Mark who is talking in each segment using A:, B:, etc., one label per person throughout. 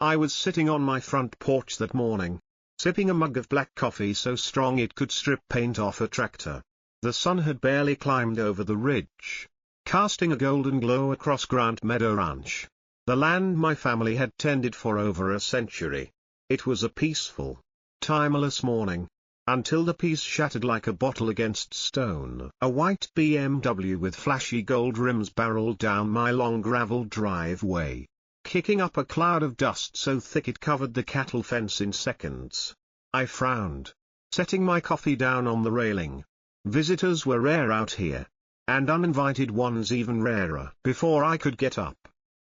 A: I was sitting on my front porch that morning, sipping a mug of black coffee so strong it could strip paint off a tractor. The sun had barely climbed over the ridge, casting a golden glow across Grant Meadow Ranch, the land my family had tended for over a century. It was a peaceful, timeless morning, until the peace shattered like a bottle against stone. A white BMW with flashy gold rims barreled down my long gravel driveway, kicking up a cloud of dust so thick it covered the cattle fence in seconds. I frowned, setting my coffee down on the railing. Visitors were rare out here, and uninvited ones even rarer. Before I could get up,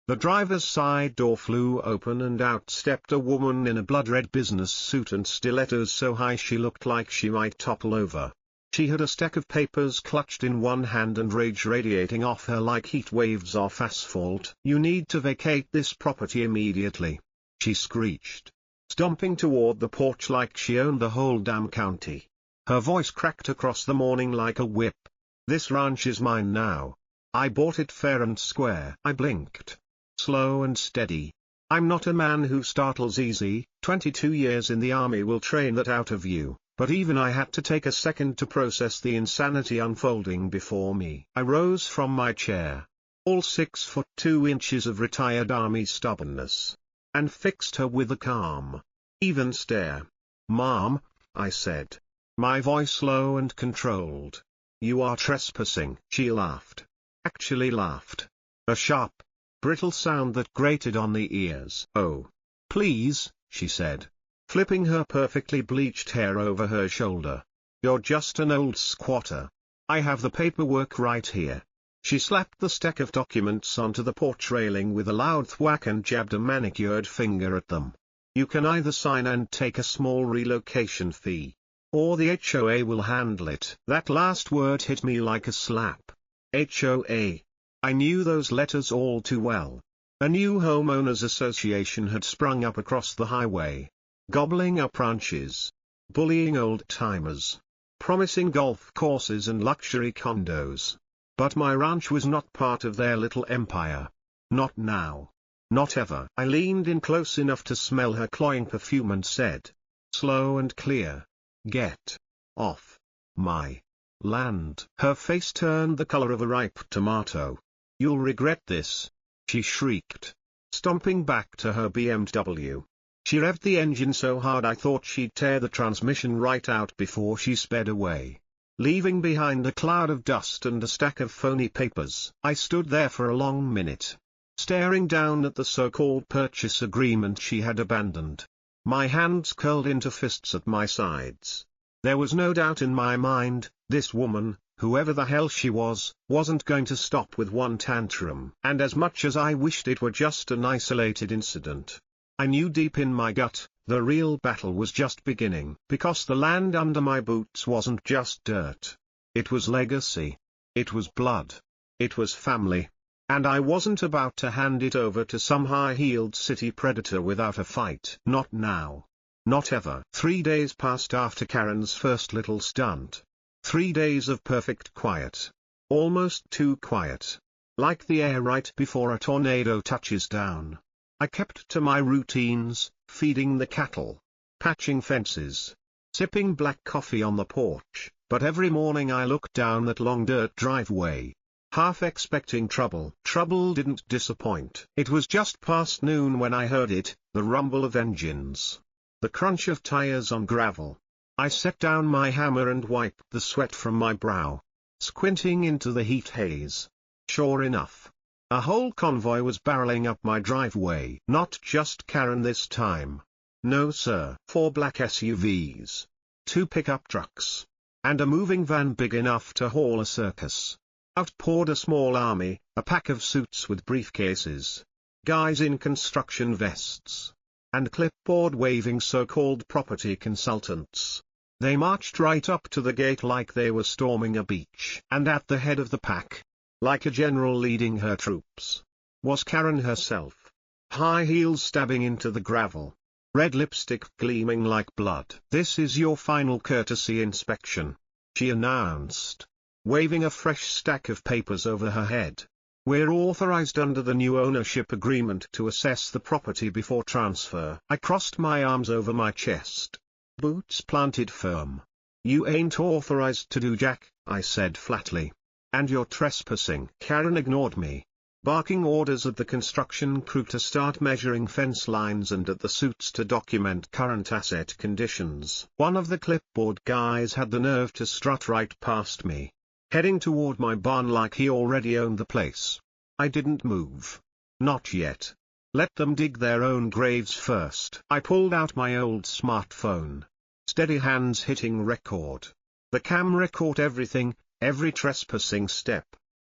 A: the driver's side door flew open and out stepped a woman in a blood-red business suit and stilettos so high she looked like she might topple over. She had a stack of papers clutched in one hand and rage radiating off her like heat waves off asphalt. "You need to vacate this property immediately," she screeched, stomping toward the porch like she owned the whole damn county. Her voice cracked across the morning like a whip. "This ranch is mine now. I bought it fair and square." I blinked. Slow and steady. I'm not a man who startles easy. 22 years in the army will train that out of you, but even I had to take a second to process the insanity unfolding before me. I rose from my chair, all 6 foot 2 inches of retired army stubbornness, and fixed her with a calm, even stare. "Mom," I said, my voice low and controlled, "you are trespassing." She laughed. Actually laughed. A sharp, brittle sound that grated on the ears. "Oh, please," she said, flipping her perfectly bleached hair over her shoulder. "You're just an old squatter. I have the paperwork right here." She slapped the stack of documents onto the porch railing with a loud thwack and jabbed a manicured finger at them. "You can either sign and take a small relocation fee, or the HOA will handle it." That last word hit me like a slap. HOA. I knew those letters all too well. A new homeowners association had sprung up across the highway, gobbling up ranches, bullying old-timers, promising golf courses and luxury condos. But my ranch was not part of their little empire. Not now. Not ever. I leaned in close enough to smell her cloying perfume and said, slow and clear, "Get off my land." Her face turned the color of a ripe tomato. "You'll regret this," she shrieked, stomping back to her BMW. She revved the engine so hard I thought she'd tear the transmission right out before she sped away, leaving behind a cloud of dust and a stack of phony papers. I stood there for a long minute, staring down at the so-called purchase agreement she had abandoned. My hands curled into fists at my sides. There was no doubt in my mind, this woman, whoever the hell she was, wasn't going to stop with one tantrum. And as much as I wished it were just an isolated incident, I knew deep in my gut, the real battle was just beginning. Because the land under my boots wasn't just dirt. It was legacy. It was blood. It was family. And I wasn't about to hand it over to some high-heeled city predator without a fight. Not now. Not ever. 3 days passed after Karen's first little stunt. 3 days of perfect quiet. Almost too quiet. Like the air right before a tornado touches down. I kept to my routines, feeding the cattle, patching fences, sipping black coffee on the porch, but every morning I looked down that long dirt driveway, half expecting trouble. Trouble didn't disappoint. It was just past noon when I heard it, the rumble of engines, the crunch of tires on gravel. I set down my hammer and wiped the sweat from my brow, squinting into the heat haze. Sure enough, a whole convoy was barreling up my driveway. Not just Karen this time. No sir. 4 black SUVs, 2 pickup trucks, and a moving van big enough to haul a circus. Out poured a small army, a pack of suits with briefcases, guys in construction vests, and clipboard-waving so-called property consultants. They marched right up to the gate like they were storming a beach. And at the head of the pack, like a general leading her troops, was Karen herself. High heels stabbing into the gravel, red lipstick gleaming like blood. "This is your final courtesy inspection," she announced, waving a fresh stack of papers over her head. We're authorized under the new ownership agreement to assess the property before transfer. I crossed my arms over my chest. Boots planted firm. You ain't authorized to do jack, I said flatly. And you're trespassing. Karen ignored me, barking orders at the construction crew to start measuring fence lines and at the suits to document current asset conditions. One of the clipboard guys had the nerve to strut right past me, heading toward my barn like he already owned the place. I didn't move. Not yet. Let them dig their own graves first. I pulled out my old smartphone. Steady hands hitting record. The camera caught everything, every trespassing step,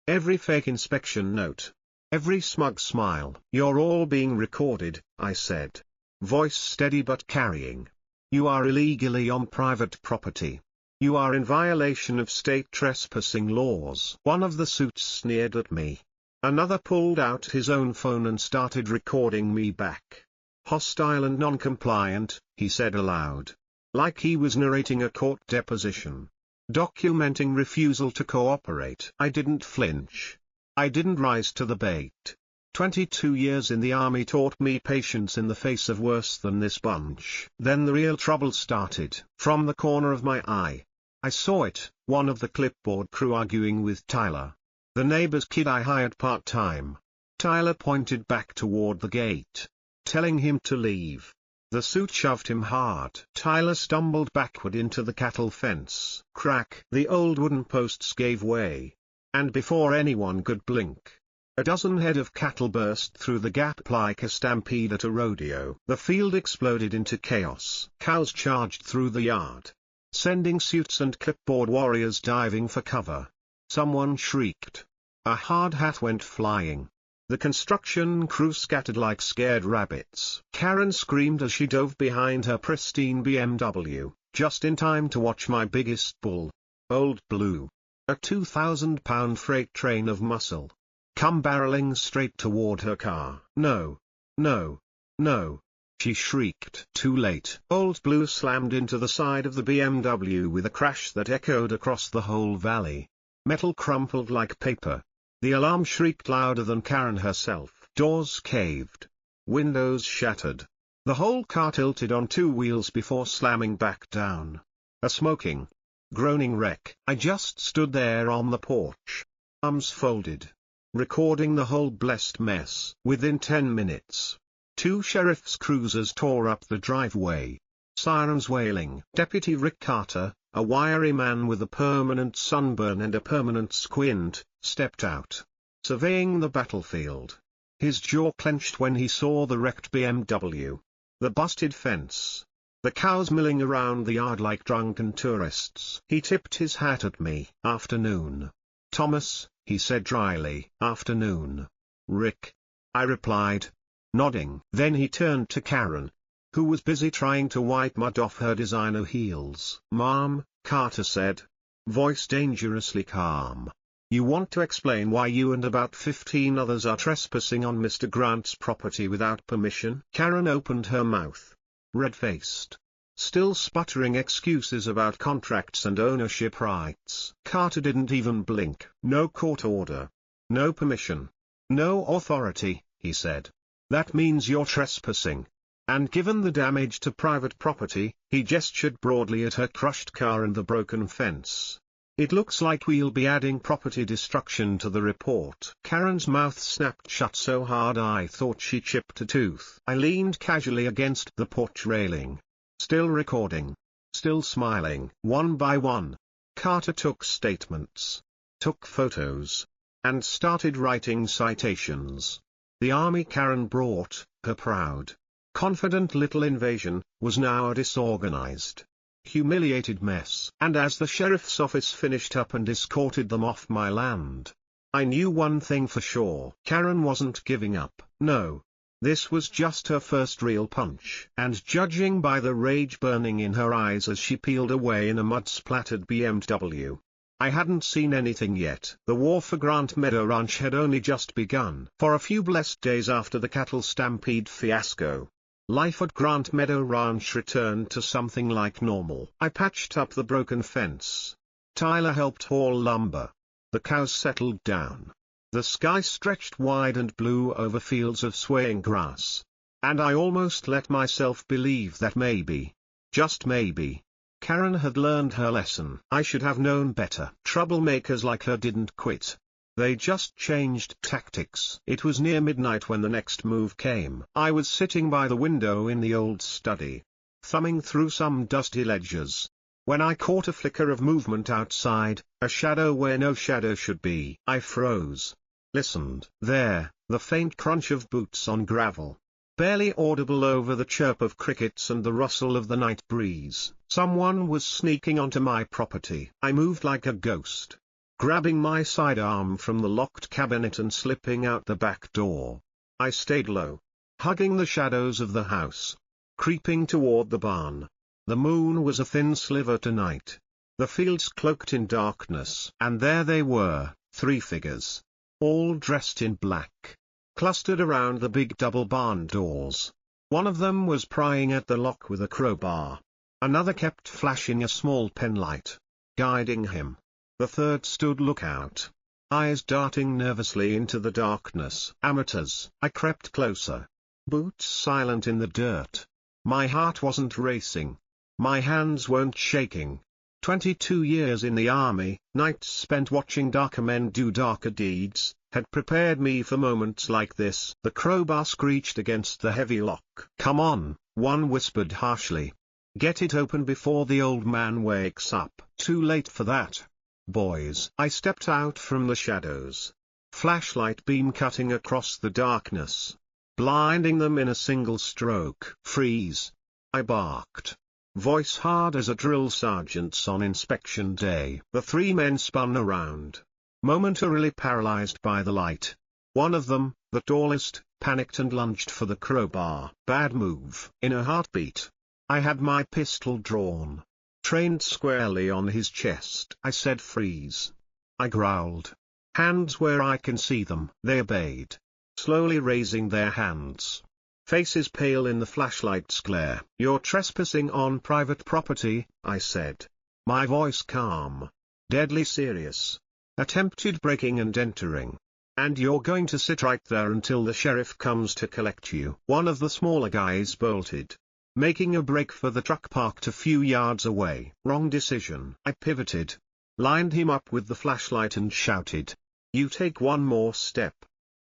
A: every fake inspection note, every smug smile. You're all being recorded, I said. Voice steady but carrying. You are illegally on private property. You are in violation of state trespassing laws. One of the suits sneered at me. Another pulled out his own phone and started recording me back. Hostile and non-compliant, he said aloud, like he was narrating a court deposition, documenting refusal to cooperate. I didn't flinch. I didn't rise to the bait. 22 years in the army taught me patience in the face of worse than this bunch. Then the real trouble started. From the corner of my eye, I saw it, one of the clipboard crew arguing with Tyler, the neighbor's kid I hired part-time. Tyler pointed back toward the gate, telling him to leave. The suit shoved him hard. Tyler stumbled backward into the cattle fence. Crack! The old wooden posts gave way. And before anyone could blink, a dozen head of cattle burst through the gap like a stampede at a rodeo. The field exploded into chaos. Cows charged through the yard, sending suits and clipboard warriors diving for cover. Someone shrieked. A hard hat went flying. The construction crew scattered like scared rabbits. Karen screamed as she dove behind her pristine BMW, just in time to watch my biggest bull, Old Blue, a 2,000-pound freight train of muscle, come barreling straight toward her car. No, no, no, she shrieked. Too late. Old Blue slammed into the side of the BMW with a crash that echoed across the whole valley. Metal crumpled like paper. The alarm shrieked louder than Karen herself. Doors caved. Windows shattered. The whole car tilted on two wheels before slamming back down. A smoking, groaning wreck. I just stood there on the porch, arms folded, recording the whole blessed mess. Within 10 minutes, 2 sheriff's cruisers tore up the driveway, sirens wailing. Deputy Rick Carter, a wiry man with a permanent sunburn and a permanent squint, stepped out, surveying the battlefield. His jaw clenched when he saw the wrecked BMW, the busted fence, the cows milling around the yard like drunken tourists. He tipped his hat at me. Afternoon, Thomas, he said dryly. Afternoon, Rick, I replied, nodding. Then he turned to Karen, who was busy trying to wipe mud off her designer heels. Mom, Carter said, voice dangerously calm. You want to explain why you and about 15 others are trespassing on Mr. Grant's property without permission? Karen opened her mouth, red-faced, still sputtering excuses about contracts and ownership rights. Carter didn't even blink. No court order. No permission. No authority, he said. That means you're trespassing. And given the damage to private property, he gestured broadly at her crushed car and the broken fence. It looks like we'll be adding property destruction to the report. Karen's mouth snapped shut so hard I thought she chipped a tooth. I leaned casually against the porch railing, still recording, still smiling. One by one, Carter took statements, took photos, and started writing citations. The army Karen brought, her proud, confident little invasion, was now a disorganized, humiliated mess. And as the sheriff's office finished up and escorted them off my land, I knew one thing for sure. Karen wasn't giving up. No. This was just her first real punch. And judging by the rage burning in her eyes as she peeled away in a mud-splattered BMW, I hadn't seen anything yet. The war for Grant Meadow Ranch had only just begun. For a few blessed days after the cattle stampede fiasco, life at Grant Meadow Ranch returned to something like normal. I patched up the broken fence. Tyler helped haul lumber. The cows settled down. The sky stretched wide and blue over fields of swaying grass. And I almost let myself believe that maybe, just maybe, Karen had learned her lesson. I should have known better. Troublemakers like her didn't quit. They just changed tactics. It was near midnight when the next move came. I was sitting by the window in the old study, thumbing through some dusty ledgers, when I caught a flicker of movement outside, a shadow where no shadow should be. I froze. Listened. There, the faint crunch of boots on gravel, barely audible over the chirp of crickets and the rustle of the night breeze. Someone was sneaking onto my property. I moved like a ghost, grabbing my sidearm from the locked cabinet and slipping out the back door. I stayed low, hugging the shadows of the house, creeping toward the barn. The moon was a thin sliver tonight, the fields cloaked in darkness. And there they were, 3 figures, all dressed in black, clustered around the big double barn doors. One of them was prying at the lock with a crowbar. Another kept flashing a small penlight, guiding him. The third stood lookout, eyes darting nervously into the darkness. Amateurs. I crept closer, boots silent in the dirt. My heart wasn't racing. My hands weren't shaking. 22 years in the army, nights spent watching darker men do darker deeds, had prepared me for moments like this. The crowbar screeched against the heavy lock. "Come on," one whispered harshly. "Get it open before the old man wakes up." Too late for that, boys. I stepped out from the shadows, flashlight beam cutting across the darkness, blinding them in a single stroke. "Freeze!" I barked, voice hard as a drill sergeant's on inspection day. The 3 men spun around, momentarily paralyzed by the light. One of them, the tallest, panicked and lunged for the crowbar. Bad move. In a heartbeat, I had my pistol drawn, trained squarely on his chest. I said freeze. I growled, "Hands where I can see them." They obeyed, slowly raising their hands, faces pale in the flashlight's glare. "You're trespassing on private property," I said, my voice calm, deadly serious. "Attempted breaking and entering. And you're going to sit right there until the sheriff comes to collect you." One of the smaller guys bolted, making a break for the truck parked a few yards away. Wrong decision. I pivoted, lined him up with the flashlight and shouted, "You take one more step,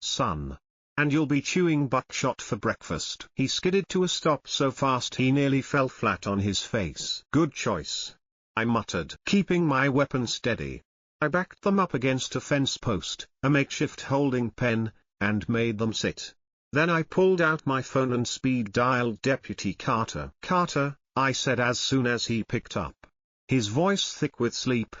A: son, and you'll be chewing buckshot for breakfast." He skidded to a stop so fast he nearly fell flat on his face. "Good choice," I muttered, keeping my weapon steady. I backed them up against a fence post, a makeshift holding pen, and made them sit. Then I pulled out my phone and speed-dialed Deputy Carter. "Carter," I said as soon as he picked up, his voice thick with sleep,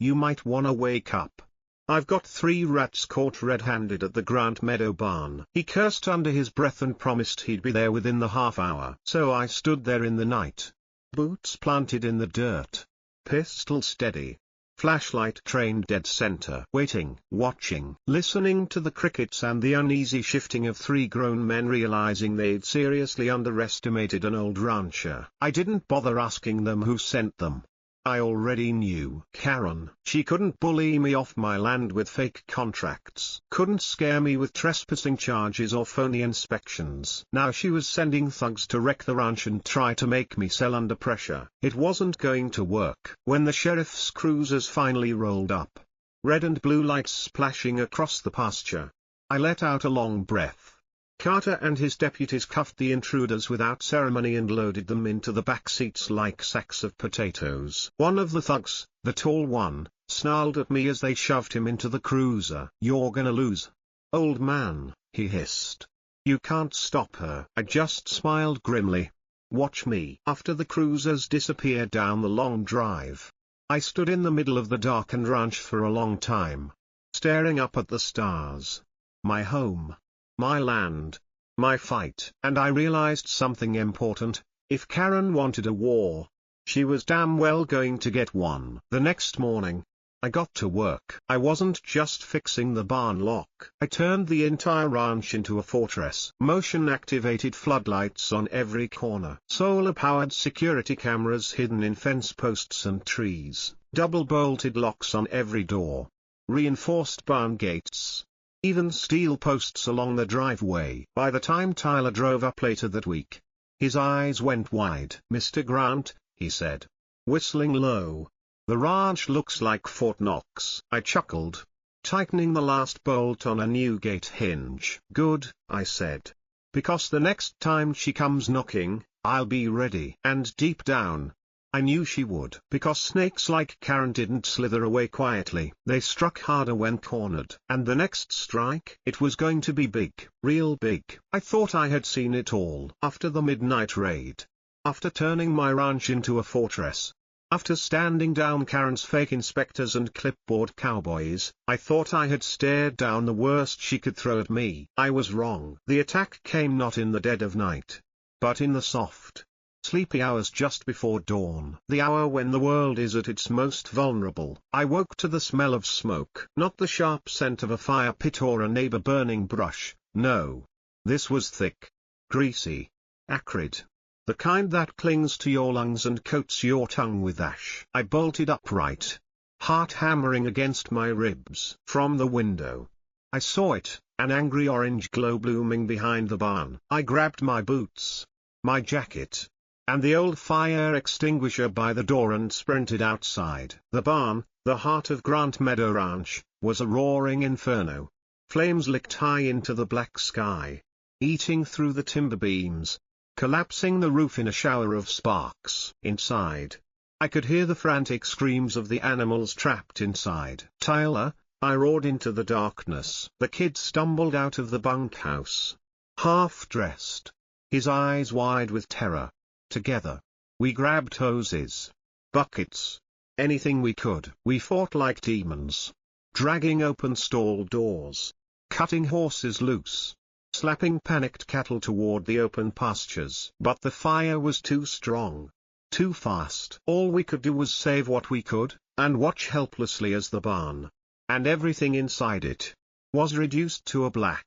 A: "you might wanna wake up. I've got 3 rats caught red-handed at the Grant Meadow barn." He cursed under his breath and promised he'd be there within the half hour. So I stood there in the night, boots planted in the dirt, pistol steady, flashlight trained dead center, waiting, watching, listening to the crickets and the uneasy shifting of 3 grown men realizing they'd seriously underestimated an old rancher. I didn't bother asking them who sent them. I already knew. Karen. She couldn't bully me off my land with fake contracts. Couldn't scare me with trespassing charges or phony inspections. Now she was sending thugs to wreck the ranch and try to make me sell under pressure. It wasn't going to work. When the sheriff's cruisers finally rolled up, red and blue lights splashing across the pasture, I let out a long breath. Carter and his deputies cuffed the intruders without ceremony and loaded them into the back seats like sacks of potatoes. One of the thugs, the tall one, snarled at me as they shoved him into the cruiser. "You're gonna lose, old man," he hissed. "You can't stop her." I just smiled grimly. "Watch me." After the cruisers disappeared down the long drive, I stood in the middle of the darkened ranch for a long time, staring up at the stars. My home, my land, my fight. And I realized something important. If Karen wanted a war, she was damn well going to get one. The next morning, I got to work. I wasn't just fixing the barn lock. I turned the entire ranch into a fortress. Motion-activated floodlights on every corner. Solar-powered security cameras hidden in fence posts and trees. Double-bolted locks on every door. Reinforced barn gates. even steel posts along the driveway. By the time Tyler drove up later that week, his eyes went wide. "Mr. Grant," he said, whistling low, "the ranch looks like Fort Knox." I chuckled, tightening the last bolt on a new gate hinge. "Good," I said, "because the next time she comes knocking, I'll be ready." And deep down, I knew she would. Because snakes like Karen didn't slither away quietly. They struck harder when cornered. And the next strike, it was going to be big, real big. I thought I had seen it all. After the midnight raid, after turning my ranch into a fortress, after standing down Karen's fake inspectors and clipboard cowboys, I thought I had stared down the worst she could throw at me. I was wrong. The attack came not in the dead of night, but in the soft, sleepy hours just before dawn. The hour when the world is at its most vulnerable. I woke to the smell of smoke. Not the sharp scent of a fire pit or a neighbor burning brush, no. This was thick, greasy, acrid. The kind that clings to your lungs and coats your tongue with ash. I bolted upright, heart hammering against my ribs. From the window, I saw it, an angry orange glow blooming behind the barn. I grabbed my boots, my jacket, and the old fire extinguisher by the door and sprinted outside. The barn, the heart of Grant Meadow Ranch, was a roaring inferno. Flames licked high into the black sky, eating through the timber beams, collapsing the roof in a shower of sparks. Inside, I could hear the frantic screams of the animals trapped inside. "Tyler," I roared into the darkness. The kid stumbled out of the bunkhouse, half-dressed, his eyes wide with terror. Together, we grabbed hoses, buckets, anything we could. We fought like demons, dragging open stall doors, cutting horses loose, slapping panicked cattle toward the open pastures. But the fire was too strong, too fast. All we could do was save what we could, and watch helplessly as the barn, and everything inside it, was reduced to a black,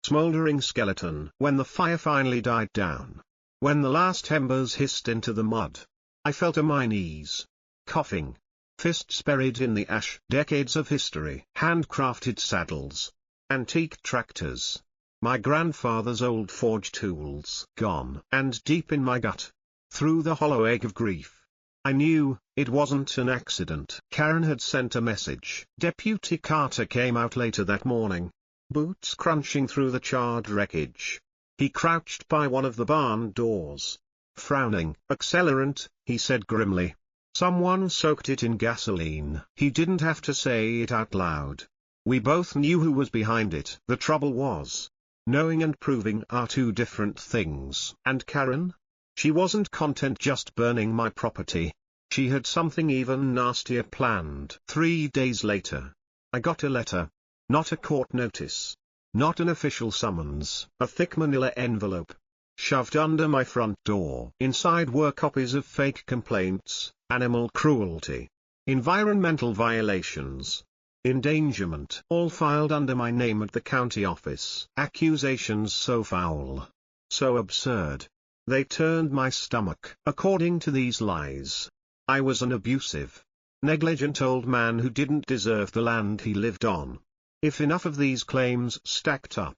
A: smoldering skeleton. When the fire finally died down, when the last embers hissed into the mud, I fell to my knees, coughing, fists buried in the ash. Decades of history, handcrafted saddles, antique tractors, my grandfather's old forge tools gone. And deep in my gut, through the hollow ache of grief, I knew it wasn't an accident. Karen had sent a message. Deputy Carter came out later that morning, boots crunching through the charred wreckage. He crouched by one of the barn doors, frowning. "Accelerant," he said grimly. "Someone soaked it in gasoline." He didn't have to say it out loud. We both knew who was behind it. The trouble was, knowing and proving are two different things. And Karen? She wasn't content just burning my property. She had something even nastier planned. 3 days later, I got a letter. Not a court notice. Not an official summons. A thick manila envelope, shoved under my front door. Inside were copies of fake complaints, animal cruelty, environmental violations, endangerment, all filed under my name at the county office. Accusations so foul, so absurd, they turned my stomach. According to these lies, I was an abusive, negligent old man who didn't deserve the land he lived on. If enough of these claims stacked up,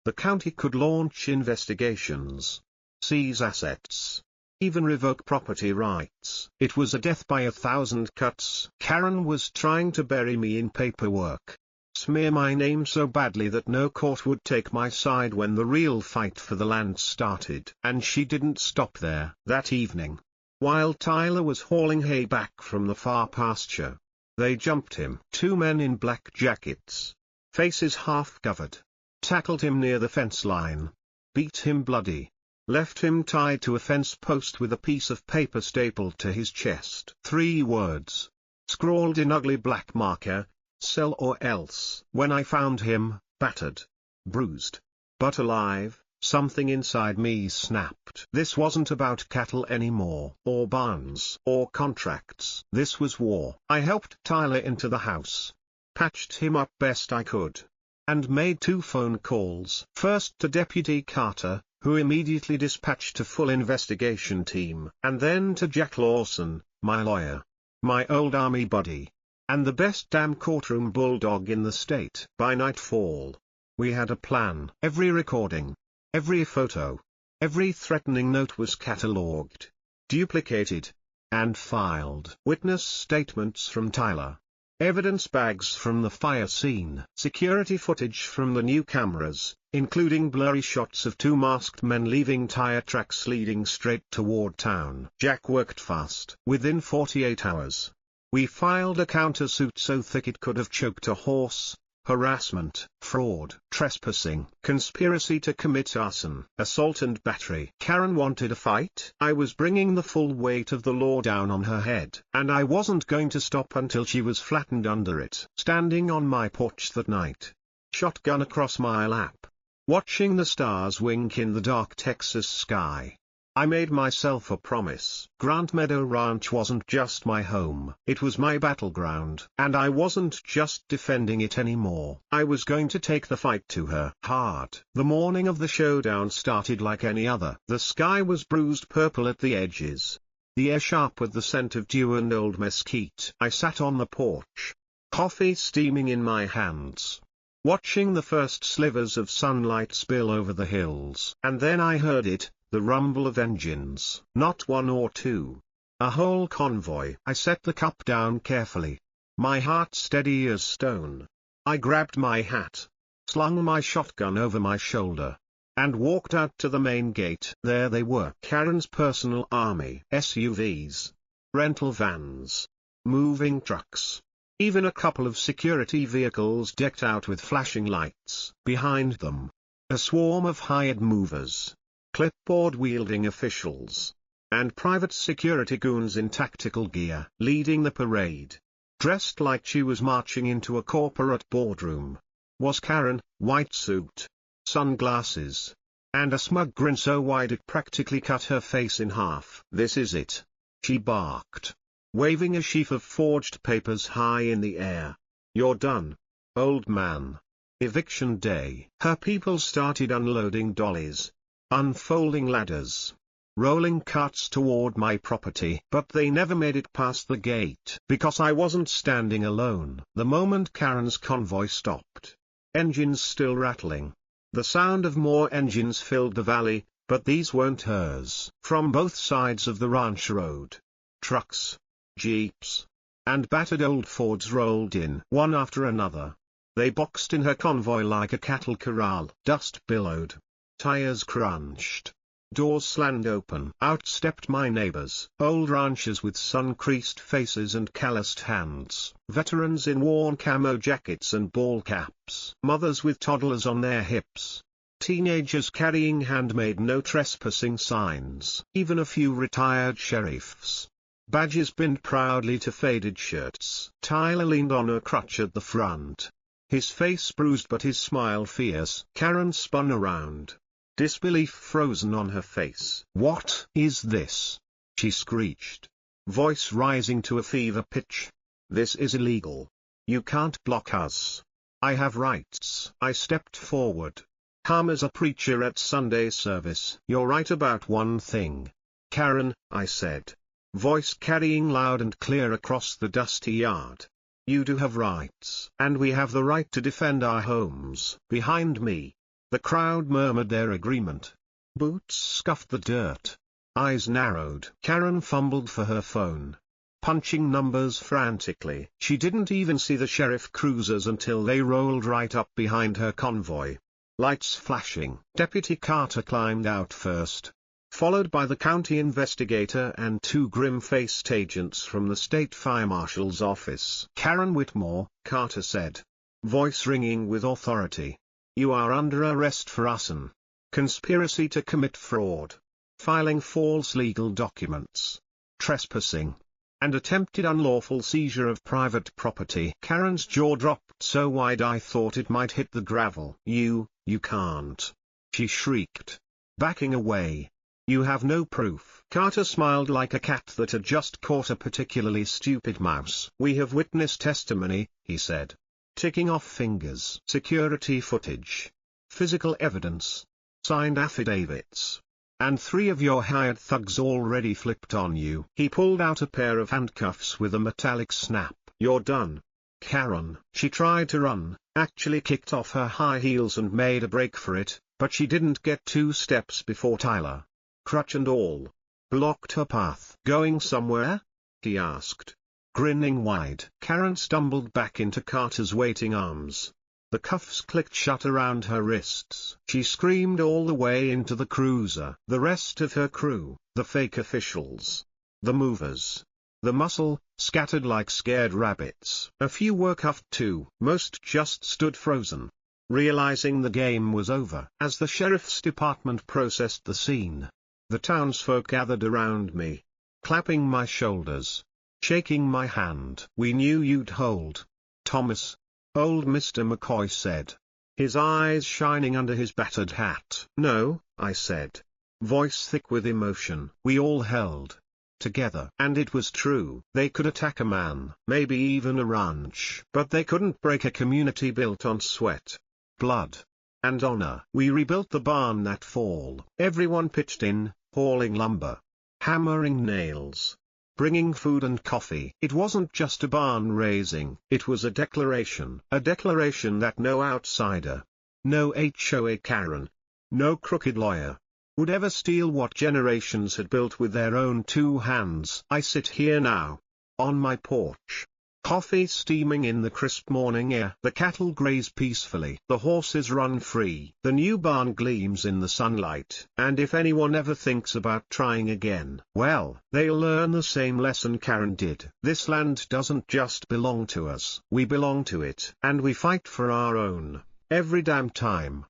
A: the county could launch investigations, seize assets, even revoke property rights. It was a death by 1,000 cuts. Karen was trying to bury me in paperwork, smear my name so badly that no court would take my side when the real fight for the land started. And she didn't stop there. That evening, while Tyler was hauling hay back from the far pasture, they jumped him. 2 men in black jackets, faces half covered, tackled him near the fence line, beat him bloody, left him tied to a fence post with a piece of paper stapled to his chest. 3 words, scrawled in ugly black marker: sell or else. When I found him, battered, bruised, but alive, something inside me snapped. This wasn't about cattle anymore, or barns, or contracts. This was war. I helped Tyler into the house, patched him up best I could, and made 2 phone calls. First to Deputy Carter, who immediately dispatched a full investigation team, and then to Jack Lawson, my lawyer, my old army buddy, and the best damn courtroom bulldog in the state. By nightfall, We had a plan. Every recording, every photo, every threatening note was catalogued, duplicated, and filed. Witness statements from Tyler. Evidence bags from the fire scene. Security footage from the new cameras, including blurry shots of two masked men leaving tire tracks leading straight toward town. Jack worked fast. Within 48 hours, we filed a countersuit so thick it could have choked a horse. Harassment, fraud, trespassing, conspiracy to commit arson, assault and battery. Karen wanted a fight. I was bringing the full weight of the law down on her head, and I wasn't going to stop until she was flattened under it. Standing on my porch that night, shotgun across my lap, watching the stars wink in the dark Texas sky, I made myself a promise. Grant Meadow Ranch wasn't just my home. It was my battleground. And I wasn't just defending it anymore. I was going to take the fight to her hard. The morning of the showdown started like any other. The sky was bruised purple at the edges, the air sharp with the scent of dew and old mesquite. I sat on the porch, coffee steaming in my hands, watching the first slivers of sunlight spill over the hills. And then I heard it. The rumble of engines. Not one or two. A whole convoy. I set the cup down carefully, my heart steady as stone. I grabbed my hat, slung my shotgun over my shoulder, and walked out to the main gate. There they were. Karen's personal army. SUVs, rental vans, moving trucks, even a couple of security vehicles decked out with flashing lights. Behind them, a swarm of hired movers, clipboard-wielding officials, and private security goons in tactical gear. Leading the parade, dressed like she was marching into a corporate boardroom, was Karen, white suit, sunglasses, and a smug grin so wide it practically cut her face in half. "This is it," she barked, waving a sheaf of forged papers high in the air. "You're done, old man. Eviction day." Her people started unloading dollies, unfolding ladders, rolling carts toward my property. But they never made it past the gate, because I wasn't standing alone. The moment Karen's convoy stopped, engines still rattling, the sound of more engines filled the valley, but these weren't hers. From both sides of the ranch road, trucks, jeeps, and battered old Fords rolled in, one after another. They boxed in her convoy like a cattle corral. Dust billowed, tires crunched, doors slammed open. Out stepped my neighbors, old ranchers with sun-creased faces and calloused hands, veterans in worn camo jackets and ball caps, mothers with toddlers on their hips, teenagers carrying handmade no trespassing signs, even a few retired sheriffs, badges pinned proudly to faded shirts. Tyler leaned on a crutch at the front, his face bruised but his smile fierce. Karen spun around, disbelief frozen on her face. "What is this?" she screeched, voice rising to a fever pitch. "This is illegal. You can't block us. I have rights." I stepped forward, calm as a preacher at Sunday service. "You're right about one thing, Karen," I said, voice carrying loud and clear across the dusty yard. "You do have rights. And we have the right to defend our homes." Behind me, the crowd murmured their agreement. Boots scuffed the dirt. Eyes narrowed. Karen fumbled for her phone, punching numbers frantically. She didn't even see the sheriff cruisers until they rolled right up behind her convoy, lights flashing. Deputy Carter climbed out first, followed by the county investigator and two grim-faced agents from the state fire marshal's office. "Karen Whitmore," Carter said, voice ringing with authority, "you are under arrest for arson, conspiracy to commit fraud, filing false legal documents, trespassing, and attempted unlawful seizure of private property." Karen's jaw dropped so wide I thought it might hit the gravel. You can't," she shrieked, backing away. "You have no proof." Carter smiled like a cat that had just caught a particularly stupid mouse. "We have witness testimony," he said, ticking off fingers. "Security footage, physical evidence, signed affidavits, and 3 of your hired thugs already flipped on you." He pulled out a pair of handcuffs with a metallic snap. "You're done, Karen. She tried to run, actually kicked off her high heels and made a break for it, but she didn't get 2 steps before Tyler, crutch and all, blocked her path. "Going somewhere?" he asked. Grinning wide, Karen stumbled back into Carter's waiting arms. The cuffs clicked shut around her wrists. She screamed all the way into the cruiser. The rest of her crew, the fake officials, the movers, the muscle, scattered like scared rabbits. A few were cuffed too. Most just stood frozen, realizing the game was over. As the sheriff's department processed the scene, the townsfolk gathered around me, clapping my shoulders, shaking my hand. "We knew you'd hold, Thomas," old Mr. McCoy said, his eyes shining under his battered hat. "No," I said, voice thick with emotion. "We all held together." And it was true. They could attack a man, maybe even a ranch, but they couldn't break a community built on sweat, blood, and honor. We rebuilt the barn that fall. Everyone pitched in, hauling lumber, hammering nails, bringing food and coffee. It wasn't just a barn raising, it was a declaration that no outsider, no HOA Karen, no crooked lawyer, would ever steal what generations had built with their own 2 hands. I sit here now, on my porch, coffee steaming in the crisp morning air. The cattle graze peacefully. The horses run free. The new barn gleams in the sunlight. And if anyone ever thinks about trying again, well, they'll learn the same lesson Karen did. This land doesn't just belong to us. We belong to it. And we fight for our own, every damn time.